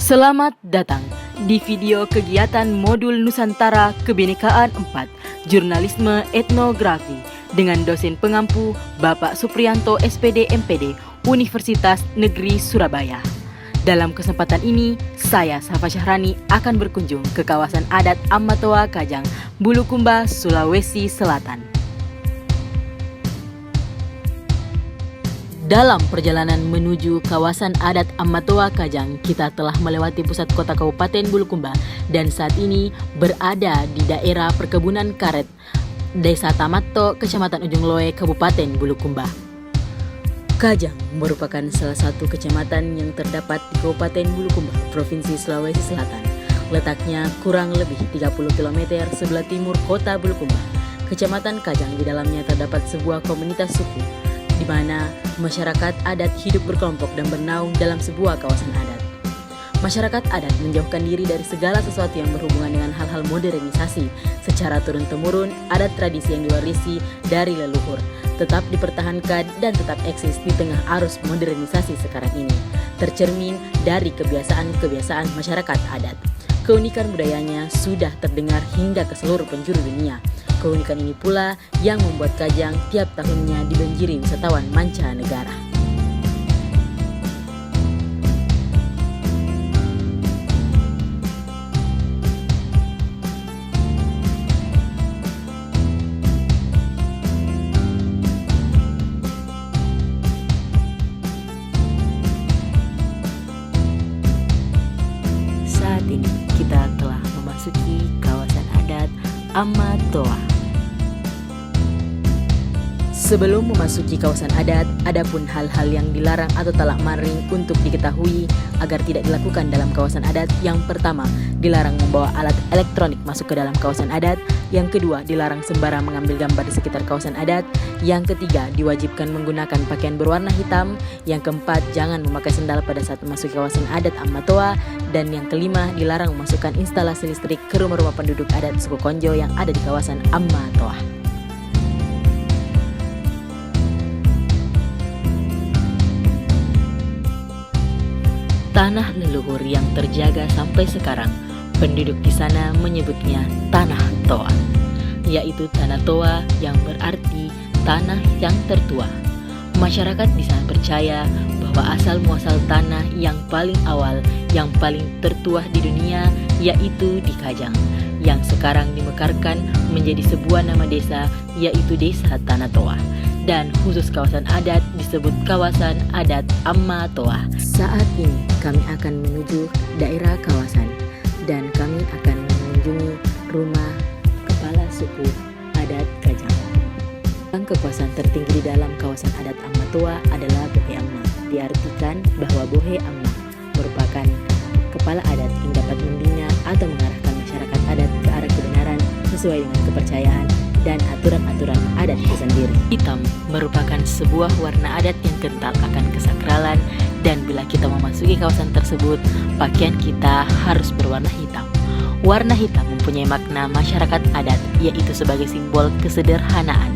Selamat datang di video kegiatan modul Nusantara Kebinekaan 4 Jurnalisme Etnografi dengan dosen pengampu Bapak Supriyanto SPD MPD Universitas Negeri Surabaya. Dalam kesempatan ini, saya Safa Syahrani akan berkunjung ke kawasan adat Amatoa Kajang, Bulukumba, Sulawesi Selatan. Dalam perjalanan menuju kawasan adat Amatoa Kajang, kita telah melewati pusat kota Kabupaten Bulukumba dan saat ini berada di daerah perkebunan karet, Desa Tamato, Kecamatan Ujung Loe, Kabupaten Bulukumba. Kajang merupakan salah satu kecamatan yang terdapat di Kabupaten Bulukumba, Provinsi Sulawesi Selatan. Letaknya kurang lebih 30 km sebelah timur kota Bulukumba. Kecamatan Kajang di dalamnya terdapat sebuah komunitas suku, di mana masyarakat adat hidup berkelompok dan bernaung dalam sebuah kawasan adat. Masyarakat adat menjauhkan diri dari segala sesuatu yang berhubungan dengan hal-hal modernisasi. Secara turun-temurun, adat tradisi yang diwarisi dari leluhur tetap dipertahankan dan tetap eksis di tengah arus modernisasi sekarang ini, tercermin dari kebiasaan-kebiasaan masyarakat adat. Keunikan budayanya sudah terdengar hingga ke seluruh penjuru dunia. Keunikan ini pula yang membuat Kajang tiap tahunnya dibanjiri wisatawan mancanegara. Saat ini kita telah memasuki kawasan adat Amatoa. Sebelum memasuki kawasan adat, adapun hal-hal yang dilarang atau talak maring untuk diketahui agar tidak dilakukan dalam kawasan adat. Yang pertama, dilarang membawa alat elektronik masuk ke dalam kawasan adat. Yang kedua, dilarang sembarang mengambil gambar di sekitar kawasan adat. Yang ketiga, diwajibkan menggunakan pakaian berwarna hitam. Yang keempat, jangan memakai sendal pada saat memasuki kawasan adat Amatoa. Dan yang kelima, dilarang memasukkan instalasi listrik ke rumah-rumah penduduk adat suku Konjo yang ada di kawasan Amatoa. Tanah leluhur yang terjaga sampai sekarang, penduduk di sana menyebutnya Tanah Toa, yaitu Tanah Toa yang berarti tanah yang tertua. Masyarakat di sana percaya bahwa asal-muasal tanah yang paling awal, yang paling tertua di dunia, yaitu di Kajang, yang sekarang dimekarkan menjadi sebuah nama desa, yaitu Desa Tanah Toa. Dan khusus kawasan adat disebut kawasan adat Amatoa. Saat ini kami akan menuju daerah kawasan dan kami akan mengunjungi rumah kepala suku adat Kajang. Kekuasaan tertinggi di dalam kawasan adat Amatoa adalah Bohe Amma. Diartikan bahwa Bohe Amma merupakan kepala adat yang dapat membina atau mengarahkan masyarakat adat ke arah kebenaran sesuai dengan kepercayaan dan aturan-aturan adat itu sendiri. Hitam merupakan sebuah warna adat yang kental akan kesakralan, dan bila kita memasuki kawasan tersebut, pakaian kita harus berwarna hitam. Warna hitam mempunyai makna masyarakat adat, yaitu sebagai simbol kesederhanaan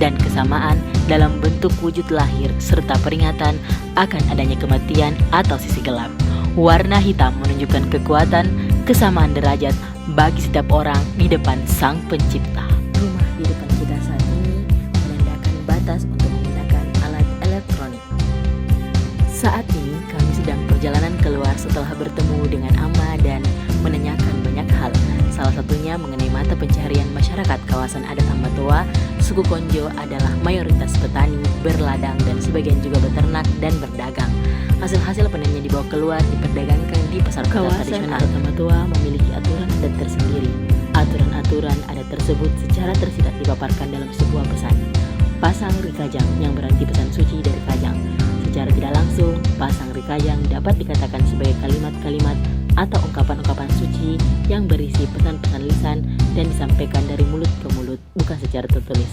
dan kesamaan dalam bentuk wujud lahir serta peringatan akan adanya kematian atau sisi gelap. Warna hitam menunjukkan kekuatan, kesamaan derajat bagi setiap orang di depan Sang Pencipta. Rumah di depan kita saat ini menandakan batas untuk menggunakan alat elektronik. Saat ini kami sedang perjalanan keluar setelah bertemu dengan Amma dan menanyakan banyak hal. Salah satunya mengenai mata pencaharian masyarakat kawasan adat Amatoa. Suku Konjo adalah mayoritas petani, berladang, dan sebagian juga beternak dan berdagang. Hasil-hasil panennya dibawa keluar diperdagangkan di pasar tradisional. Kawasan Amatoa memiliki aturan adat tersendiri. Aturan-aturan adat tersebut secara tersirat dipaparkan dalam sebuah pesan, Pasang Rikajang, yang berarti pesan suci dari Kajang. Secara tidak langsung, Pasang Rikajang dapat dikatakan sebagai kalimat-kalimat atau ungkapan-ungkapan suci yang berisi pesan-pesan lisan dan disampaikan dari mulut ke mulut, bukan secara tertulis.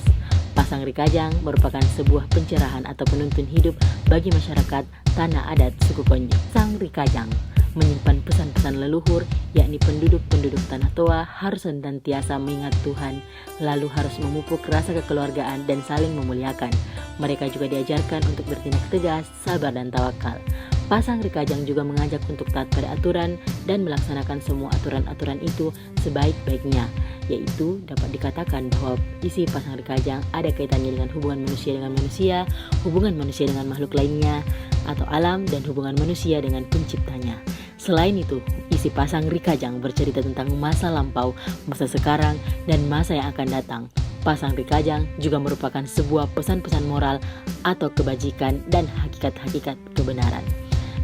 Pasang Rikajang merupakan sebuah pencerahan atau penuntun hidup bagi masyarakat tanah adat suku Konjo. Sang Rikajang menyimpan pesan-pesan leluhur, yakni penduduk-penduduk Tanah Toa harus senantiasa mengingat Tuhan, lalu harus memupuk rasa kekeluargaan dan saling memuliakan. Mereka juga diajarkan untuk bertindak tegas, sabar, dan tawakal. Pasang Rekajang juga mengajak untuk taat pada aturan dan melaksanakan semua aturan-aturan itu sebaik-baiknya, yaitu dapat dikatakan bahwa isi Pasang Rekajang ada kaitannya dengan hubungan manusia dengan manusia, hubungan manusia dengan makhluk lainnya atau alam, dan hubungan manusia dengan penciptanya. Selain itu, isi Pasang Rekajang bercerita tentang masa lampau, masa sekarang, dan masa yang akan datang. Pasang Rekajang juga merupakan sebuah pesan-pesan moral atau kebajikan dan hakikat-hakikat kebenaran.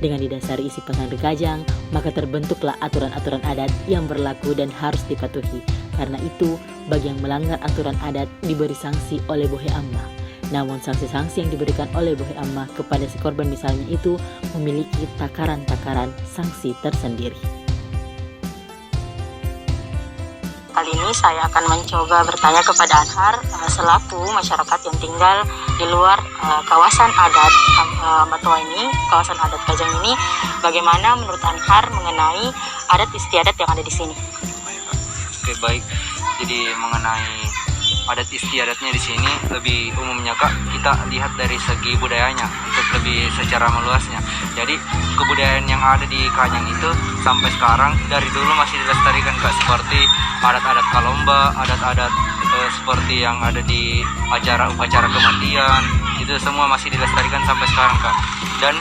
Dengan didasari isi Pasang Rekajang, maka terbentuklah aturan-aturan adat yang berlaku dan harus dipatuhi. Karena itu, bagi yang melanggar aturan adat diberi sanksi oleh Bohe Amma. Namun sanksi-sanksi yang diberikan oleh Bohe Amma kepada si korban misalnya itu memiliki takaran-takaran sanksi tersendiri. Kali ini saya akan mencoba bertanya kepada Anhar selaku masyarakat yang tinggal di luar kawasan adat Ambatoa ini, kawasan adat Kajang ini, bagaimana menurut Anhar mengenai adat istiadat yang ada di sini? Oke, baik. Jadi mengenai adat istiadatnya di sini lebih umumnya Kak, kita lihat dari segi budayanya untuk lebih secara meluasnya. Jadi kebudayaan yang ada di Kajang itu sampai sekarang dari dulu masih dilestarikan Kak, seperti adat-adat kalomba, adat-adat seperti yang ada di upacara kematian, itu semua masih dilestarikan sampai sekarang Kak. Dan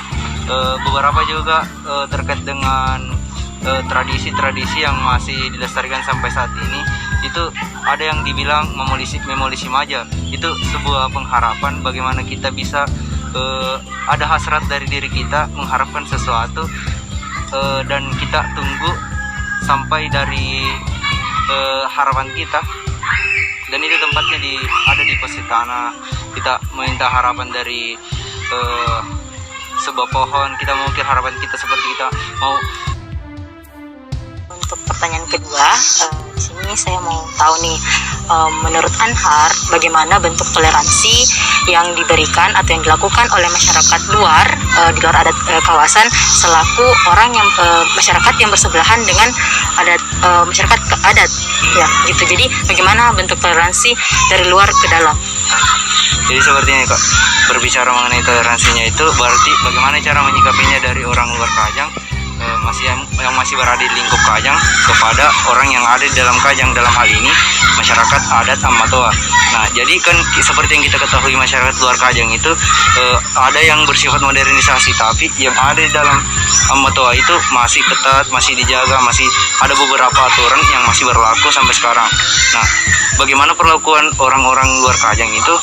beberapa juga terkait dengan tradisi-tradisi yang masih dilestarikan sampai saat ini, itu ada yang dibilang memolisi maja. Itu sebuah pengharapan bagaimana kita bisa ada hasrat dari diri kita mengharapkan sesuatu, dan kita tunggu sampai dari harapan kita, dan itu tempatnya ada di Positana. Kita meminta harapan dari sebuah pohon, kita mengukir harapan kita seperti kita mau. Untuk pertanyaan kedua, di sini saya mau tahu nih, menurut Anhar bagaimana bentuk toleransi yang diberikan atau yang dilakukan oleh masyarakat luar di luar adat kawasan selaku orang yang masyarakat yang bersebelahan dengan adat masyarakat adat ya gitu. Jadi bagaimana bentuk toleransi dari luar ke dalam? Jadi seperti ini Kak, berbicara mengenai toleransinya itu berarti bagaimana cara menyikapinya dari orang luar Kajang, yang masih berada di lingkup Kajang, kepada orang yang ada di dalam Kajang, dalam hal ini masyarakat adat Ambatoa. Nah, jadi kan seperti yang kita ketahui, masyarakat luar Kajang itu ada yang bersifat modernisasi, tapi yang ada di dalam Ambatoa itu masih ketat, masih dijaga, masih ada beberapa aturan yang masih berlaku sampai sekarang. Nah, bagaimana perlakuan orang-orang luar Kajang itu,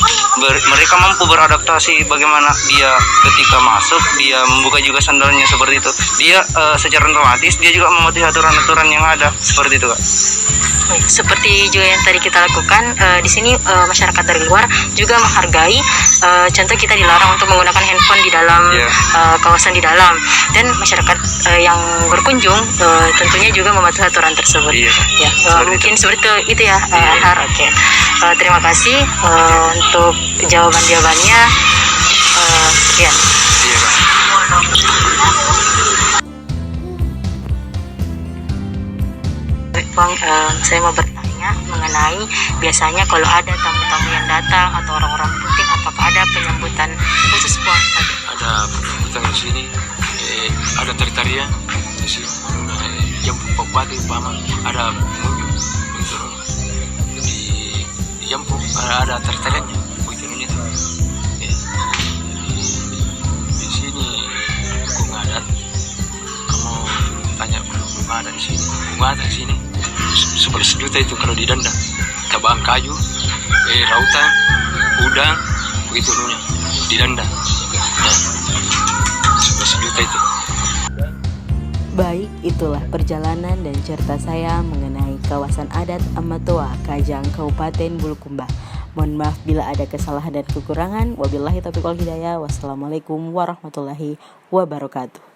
mereka mampu beradaptasi, bagaimana dia ketika masuk, dia membuka juga sandalnya seperti itu. Dia secara otomatis dia juga mematuhi aturan-aturan yang ada seperti itu Kak. Seperti juga yang tadi kita lakukan di sini, masyarakat dari luar juga menghargai, contoh kita dilarang untuk menggunakan handphone di dalam kawasan di dalam, dan masyarakat yang berkunjung tentunya juga mematuhi aturan tersebut. Ya, mungkin seperti itu ya Anhar. Oke. Terima kasih untuk jawaban-jawabannya. Sekian. Bang, saya mau bertanya mengenai biasanya kalau ada tamu-tamu yang datang atau orang-orang penting, apakah ada penyambutan khusus Bang? Ada penyambutan di sini, ada tari-tarian di sini, yang pagi umpama ada pengunjung begitu, di jampu ada tari-tariannya begitunya. Di sini hukum adat, kamu tanya belum ada di sini, belum ada di sini. 11 juta itu kalau didenda, tabang kayu, rautan, udang, begitu nunya didenda. 11 juta itu. Baik, itulah perjalanan dan cerita saya mengenai kawasan adat Ambatoa, Kajang, Kabupaten Bulukumba. Mohon maaf bila ada kesalahan dan kekurangan. Wabillahi taufiq wal hidayah. Wassalamualaikum warahmatullahi wabarakatuh.